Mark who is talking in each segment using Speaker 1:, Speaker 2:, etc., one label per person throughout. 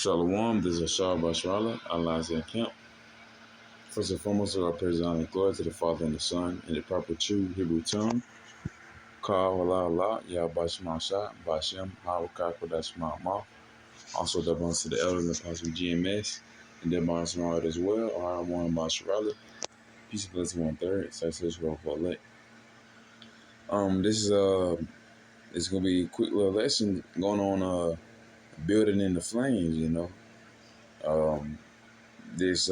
Speaker 1: Shalom, this is Ashar Bashrala, Allah's in camp. First and foremost, I praise and honor and glory to the Father and the Son in the proper true Hebrew tongue. Ka wala Allah, Yah Bashma Shah, Bashem, Hawaka Kodash Ma'amah. Also, the bonus to the elders and the apostle GMS, and the bonus as well, or one Bashrala. Peace and blessing 1/3, success roll for elect. This is gonna be a quick little lesson going on building in the flames, This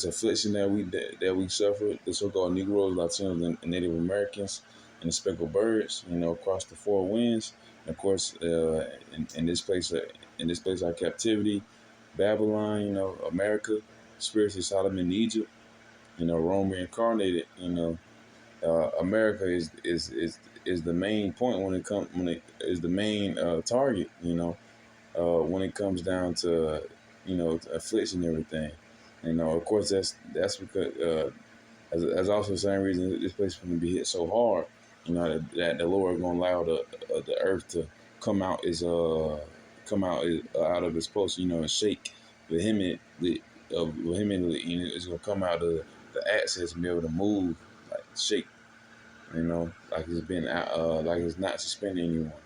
Speaker 1: affliction that we suffer, the so-called Negroes, Latinos, and Native Americans, and the speckled birds, across the four winds. And of course, in this place, our captivity, Babylon, America, spiritually Solomon, Egypt, Rome reincarnated. America is the main point is the main target. When it comes down to affliction and everything. Of course, that's because as also the same reason this place is going to be hit so hard. That the Lord is going to allow the earth to come out out of its post. And shake vehemently. It's going to come out of the axis and be able to move, like shake. Like it's been like it's not suspended anymore.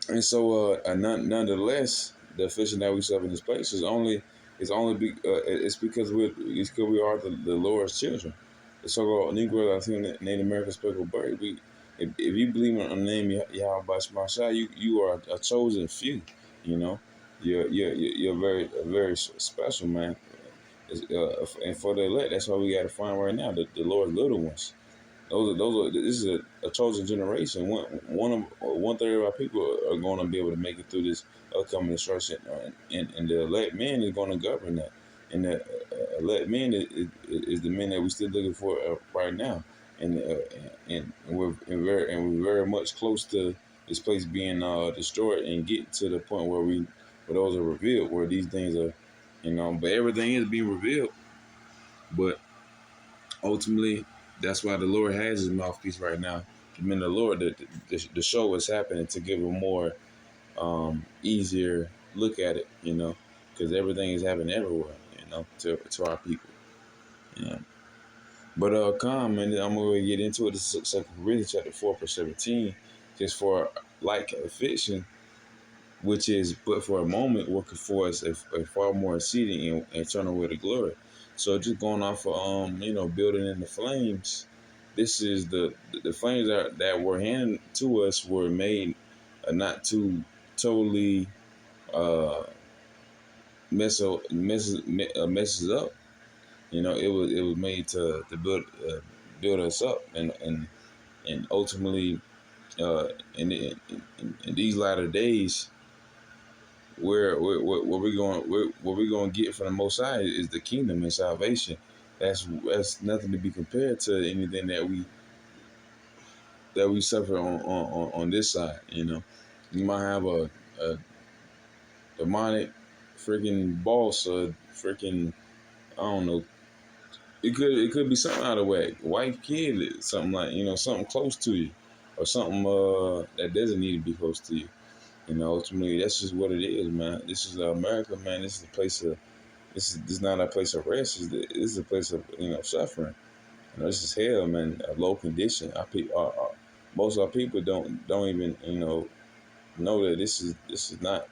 Speaker 1: And so, nonetheless, the affliction that we suffer in this place it's because we are the Lord's children. The so-called Negro, Latino, Native American speckled bird. If you believe in the name Yahweh Bashma, you are a chosen few. You're very special, man. And for the elect, that's why we got to find right now the Lord's little ones. This is a chosen generation. One third of our people are going to be able to make it through this upcoming destruction, and the elect man is going to govern that. And the elect man is the men that we're still looking for right now, and we're very much close to this place being destroyed and get to the point where those are revealed, where these things are, but everything is being revealed, but ultimately. That's why the Lord has his mouthpiece right now. The men of the Lord, the show what's happening to give a more easier look at it, because everything is happening everywhere, to our people. But and I'm going to get into it. This is 2 Corinthians chapter 4, verse 17. Just for like affliction, which is but for a moment working for us a far more exceeding and eternal way to glory. So just going off of building in the flames, this is the flames that were handed to us were made not to totally messes up. It was made to build us up and ultimately in these latter days. What we're going to get from the Most High is the kingdom and salvation. That's nothing to be compared to anything that we suffer on this side. You might have a demonic freaking boss, or freaking I don't know. It could be something out of whack, wife, kid, something like something close to you, or something that doesn't need to be close to you. Ultimately, that's just what it is, man. This is America, man. This is a place of, this is not a place of rest. This is a place of, suffering. This is hell, man. A low condition. Most of our people don't even, know that this is not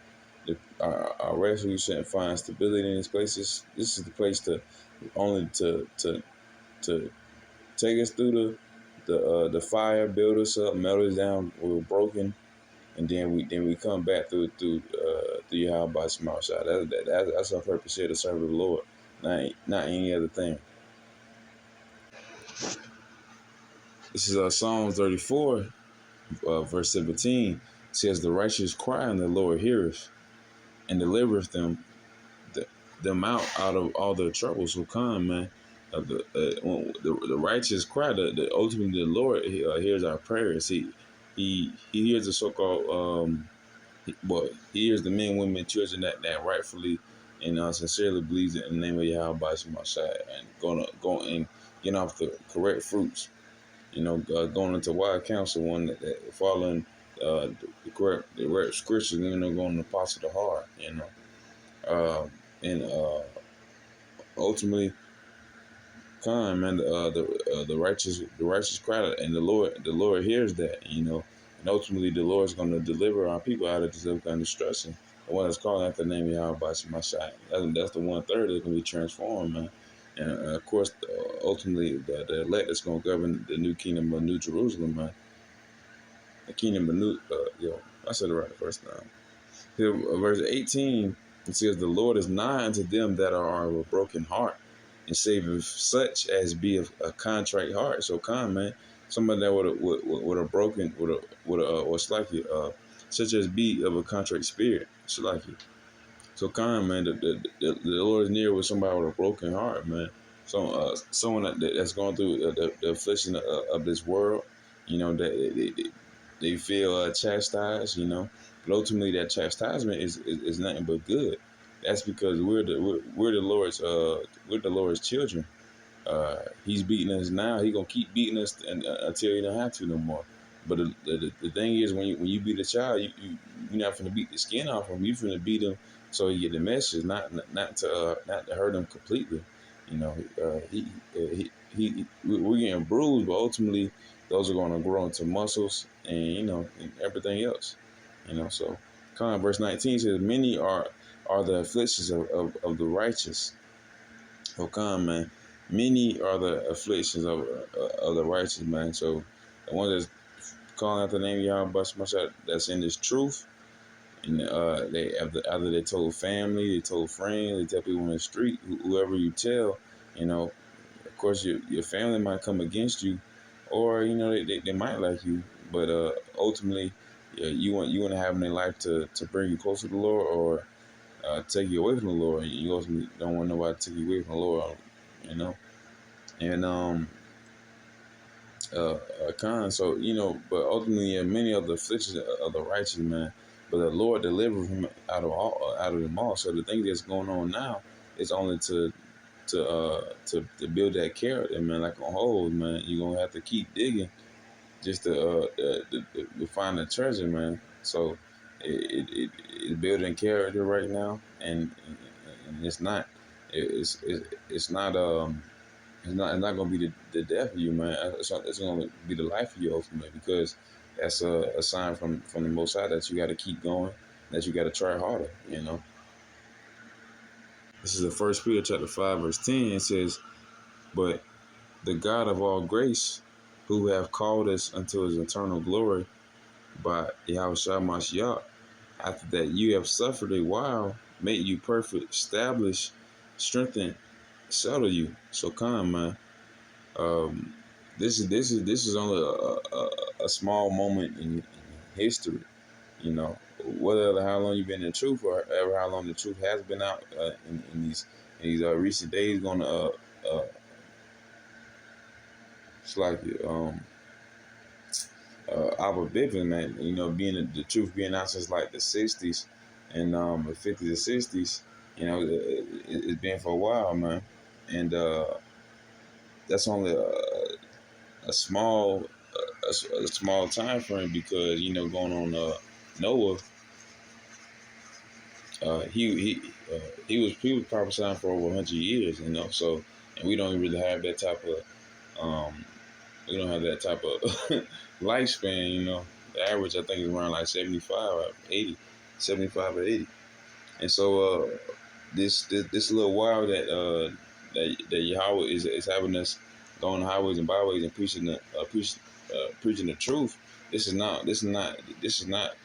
Speaker 1: our rest. We shouldn't find stability in this place. This is the place to take us through the fire, build us up, melt us down. We're broken. And then we come back through Yahweh by small shot. That's our purpose here, to serve the Lord, not any other thing. This is Psalms 34, verse 17. It says, "The righteous cry, and the Lord heareth, and delivereth them out of all their troubles." So come, man. The righteous cry, ultimately the Lord hears our prayers. He hears the so-called he hears the men, women, children that rightfully and sincerely believes in the name of Yahweh by side, and go and get off the correct fruits. Going into wise counsel, one that following the correct scriptures, going to apostle the heart. uh, and ultimately, Khan, man, the righteous cry, and the Lord hears that, and ultimately the Lord's going to deliver our people out of this kind of destruction. The one that's calling out the name of Yahweh by Shemashai. That's the 1/3 that's going to be transformed, man. And of course, ultimately, the elect that's going to govern the new kingdom of New Jerusalem, man. The kingdom of New, I said it right the first time. Here, verse 18, it says, "The Lord is nigh unto them that are of a broken heart, and saveth such as be of a contrite heart." So, man, somebody that with a broken, what's like it, such as be of a contrite spirit. It's like it. So, man, the Lord is near with somebody with a broken heart, man. So, someone that's going through the affliction of this world, that they feel chastised, but ultimately that chastisement is nothing but good. That's because we're the Lord's children. He's beating us now. He gonna keep beating us until he don't have to no more. But the thing is, when you beat a child, you're not finna beat the skin off him. You finna beat him so he get the message, not to hurt him completely. You know, we're getting bruised, but ultimately those are going to grow into muscles and everything else. So verse 19 says, "Many are the afflictions of the righteous." So man, many are the afflictions of the righteous, man. So the one that's calling out the name of Yahweh that's in this truth, and they either they told family, they told friends, they tell people on the street, whoever you tell, of course your family might come against you, or they might like you, but ultimately, yeah, you want to have in their life to bring you closer to the Lord, or take you away from the Lord. You ultimately don't want nobody to take you away from the Lord, you know. And so but ultimately, many of the afflictions of the righteous man, but the Lord delivered him out of them all. So the thing that's going on now is only to build that character, man. Like on hold, man, you're gonna have to keep digging just to find the treasure, man. So it's building character right now, and it's not it's not it's not gonna be the death of you, man. It's gonna be the life of you ultimately, because that's a sign from the Most High that you got to keep going, that you got to try harder. This is the First Peter chapter 5 verse 10. It says, "But the God of all grace, who have called us unto his eternal glory by Yahushua Mashiach, after that you have suffered a while, make you perfect, establish, strengthen, settle you." So come, man. Um, this is only a small moment in history. Whether how long you've been in the truth, or ever how long the truth has been out in these recent days, going to it's like Albert Bivin, man. Being the truth being out since like the '60s and the '50s and '60s. It's been for a while, man, and that's only a small a small time frame, because going on Noah, he was prophesying for over 100 years, so, and we don't really have that type of we don't have that type of lifespan. The average, I think, is around like 75 or 80. And so this little while that Yahweh is having us go on the highways and byways and preaching the truth. This is not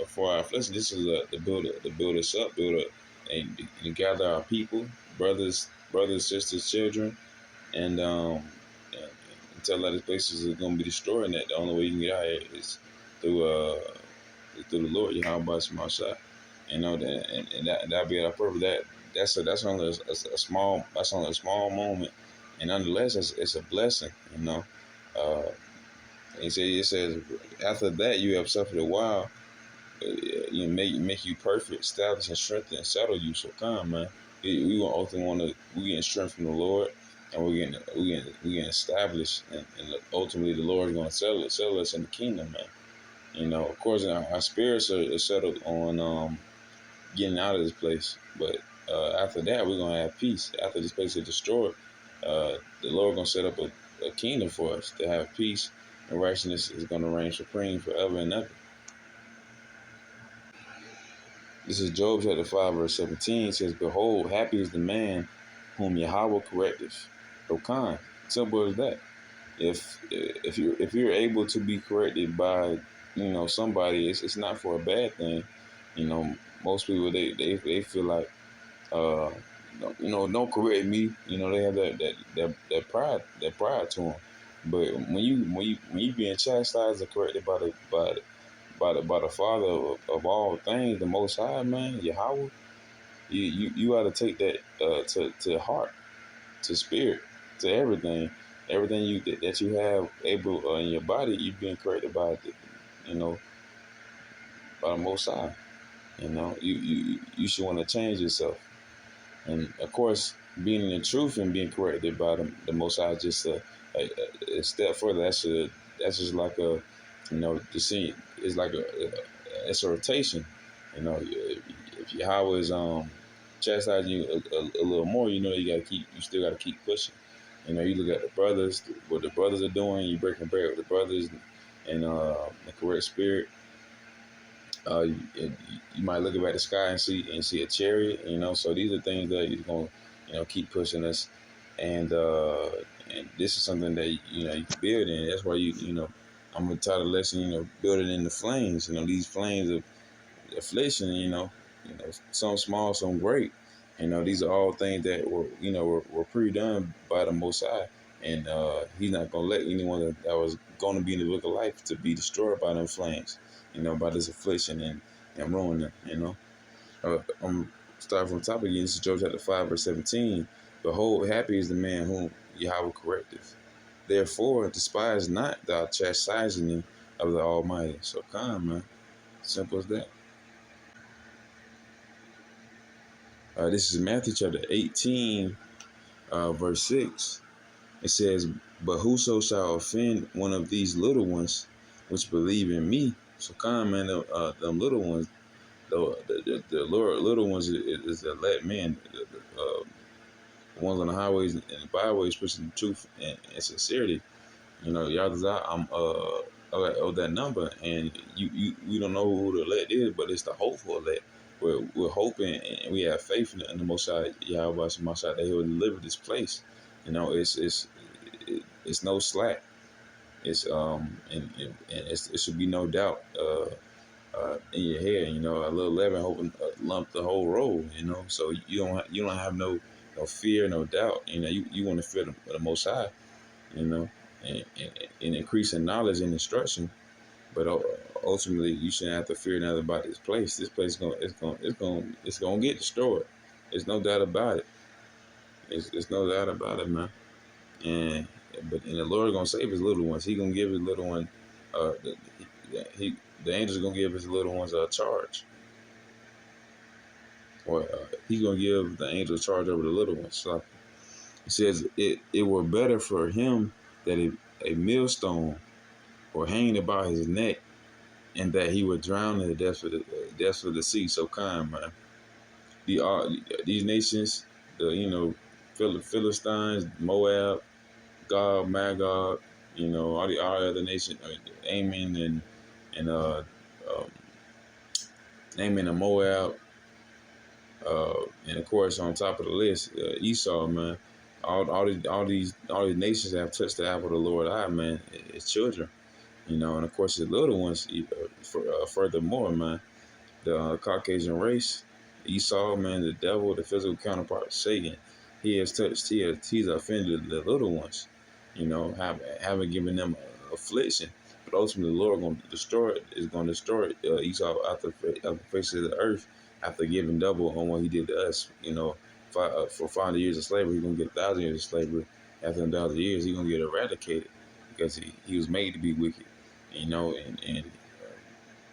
Speaker 1: for our flesh. This is to build us up, and gather our people, brothers, sisters, children, and tell that these places are gonna be destroyed. And that the only way you can get out here is through the Lord, Yahweh Shemashah. That'll be our purpose. That's only a small moment, and nonetheless, it's a blessing. Uh, it says after that you have suffered a while, make you perfect, establish and strengthen and settle you. So come, man. We gonna ultimately we getting strength from the Lord, and we getting established, and ultimately the Lord is gonna settle us in the kingdom, man. Of course, our spirits are settled on getting out of this place, but after that, we're gonna have peace. After this place is destroyed, the Lord gonna set up a kingdom for us to have peace, and righteousness is gonna reign supreme forever and ever. This is Job chapter 5, verse 17. It says, "Behold, happy is the man whom Yahweh correcteth." So kind, simple as that. If you're able to be corrected by somebody, it's not for a bad thing. Most people they feel like uh don't correct me. They have that pride to them. But when you being chastised or corrected by the Father of all things, the Most High, man, Yahweh, you ought to take that to heart, to spirit, to everything that you have able in your body. You've been corrected you know by the Most High. You should want to change yourself. And of course, being in the truth and being corrected by the Most High is just a step further. That's just like the scene. It's like a exhortation. If Yahweh is chastising you a little more, you still gotta keep pushing. You look at the brothers, what the brothers are doing. You breaking bread with the brothers and the correct spirit. You might look up at the sky and see a chariot. So these are things that you're gonna keep pushing us, and this is something that you can build in. That's why I'm gonna try the lesson. Building in the flames. These flames of affliction. Some small, some great. These are all things that were pre-done by the Most High, and He's not gonna let anyone that was going to be in the book of life to be destroyed by them flames. By this affliction and ruin them. I'm starting from the top again. This is Job chapter 5, verse 17. "Behold, happy is the man whom Yahweh correcteth. Therefore, despise not thou chastising of the Almighty." So kind, man. Simple as that. This is Matthew chapter 18, verse 6. It says, "But whoso shall offend one of these little ones which believe in me," so kind, man, them little ones, the little ones is the elect men, the ones on the highways and the byways pushing the truth and sincerity. Y'all, I'm of that number, and we don't know who the elect is, but it's the hopeful elect. We're hoping and we have faith in the Most High Yahweh Shemashah that He will deliver this place. It's no slack. It should be no doubt in your head. A little leaven hoping lump the whole roll. So you don't have no fear, no doubt. You want to fear the Most High. And increasing knowledge and instruction. But ultimately, you shouldn't have to fear nothing about this place. This place is gonna get destroyed. There's no doubt about it. It's no doubt about it, man. And the Lord gonna save His little ones. He gonna give His little one. The angels gonna give His little ones a charge, or He's gonna give the angels charge over the little ones. So He says it were better for him that a millstone were hanging about his neck, and that he would drown in the depths of the sea. So kind, man. These nations, the Philistines, Moab, Gog, Magog, all the other nations, Ammon um, Ammon and Moab, and of course on top of the list, Esau, man. All these nations have touched the apple of the Lord's eye, man. It's children, and of course the little ones. Furthermore, man, the Caucasian race, Esau, man, the devil, the physical counterpart, Satan. He's offended the little ones, haven't given them affliction. But ultimately, the Lord is going to destroy Esau out the face of the earth after giving double on what he did to us. For 500 years of slavery, he's going to get 1,000 years of slavery. After 1,000 years, he's going to get eradicated because he was made to be wicked, and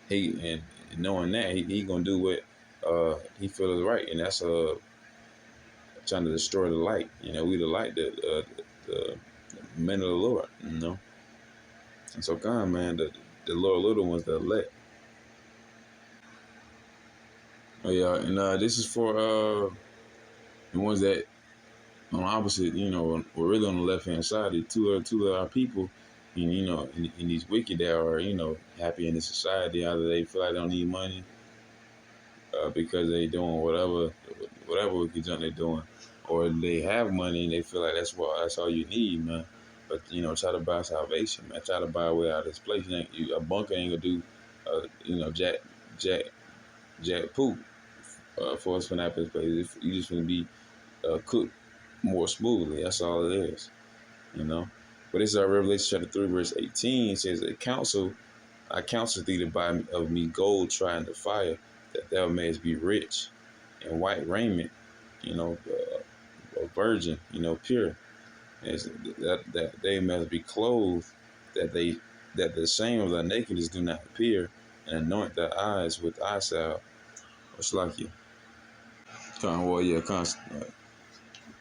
Speaker 1: he and knowing that he gonna do what he feels is right, and that's trying to destroy the light. We the light, the men of the Lord. And so God, man, the Lord little ones, the elect. Oh yeah, and this is for The ones that on opposite, we're really on the left hand side. The two of our people, and in these wicked that are happy in this society. Either they feel like they don't need money because they doing whatever wicked junk they're doing, or they have money and they feel like that's all you need, man. But try to buy salvation, man. Try to buy a way out of this place. A bunker ain't gonna do, jack jack jack poop for us from that place. You just gonna be cooked more smoothly. That's all it is, you know. But this is our Revelation chapter 3, verse 18. It says, I counsel thee to buy of me gold tried in the fire, that thou mayest be rich, and white raiment, a virgin, pure, as that they must be clothed, that the shame of thy nakedness do not appear, and anoint thy eyes with eye salve. What's like you?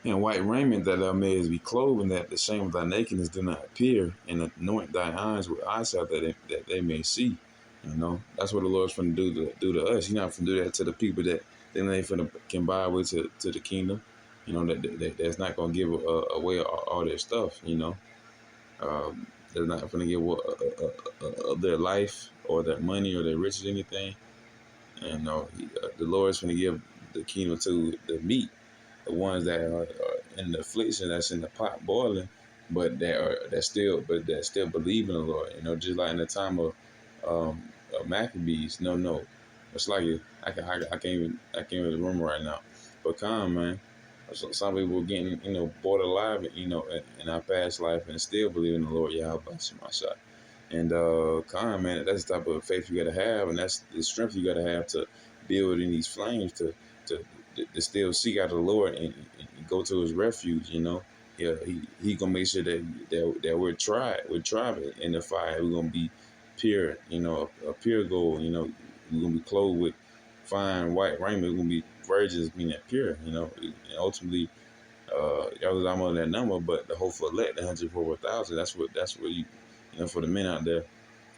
Speaker 1: And white raiment, that thou mayest be clothed, and that the shame of thy nakedness do not appear, and anoint thy eyes with eye salve, that they may see. That's what the Lord's going to do to us. He's not going to do that to the people that then they can buy away to the kingdom. That's not going to give away all their stuff. They're not going to give their life or their money or their riches, anything. And the Lord's going to give the kingdom to the meek, the ones that are in the affliction, that's in the pot boiling, but that still believe in the Lord. Just like in the time of Maccabees. No, it's like I can't even remember right now. But man. Some people were getting bored alive, in our past life, and still believe in the Lord Yahweh Shemashah. And man, that's the type of faith you got to have, and that's the strength you got to have to build in these flames to still seek out the Lord and go to His refuge. Yeah, he gonna make sure that we're tried in the fire. We're gonna be pure, a pure gold. We're gonna be clothed with fine white raiment. We're gonna be virgins, meaning pure. And ultimately, y'all was almost that number, but the hopeful elect, the 144,000. That's what you for the men out there,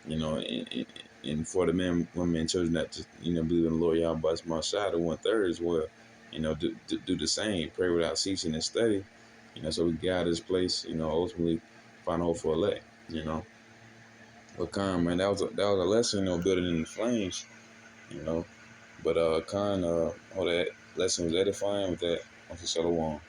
Speaker 1: and for the men, women, and children that just believe in the Lord Yahweh Shemashah, the 1/3 as well. Do the same. Pray without ceasing and study. So we get out of this place. Ultimately find hope for elect. But man, that was a lesson. Building in the flames. But all that lesson was edifying with that. On the Shalom.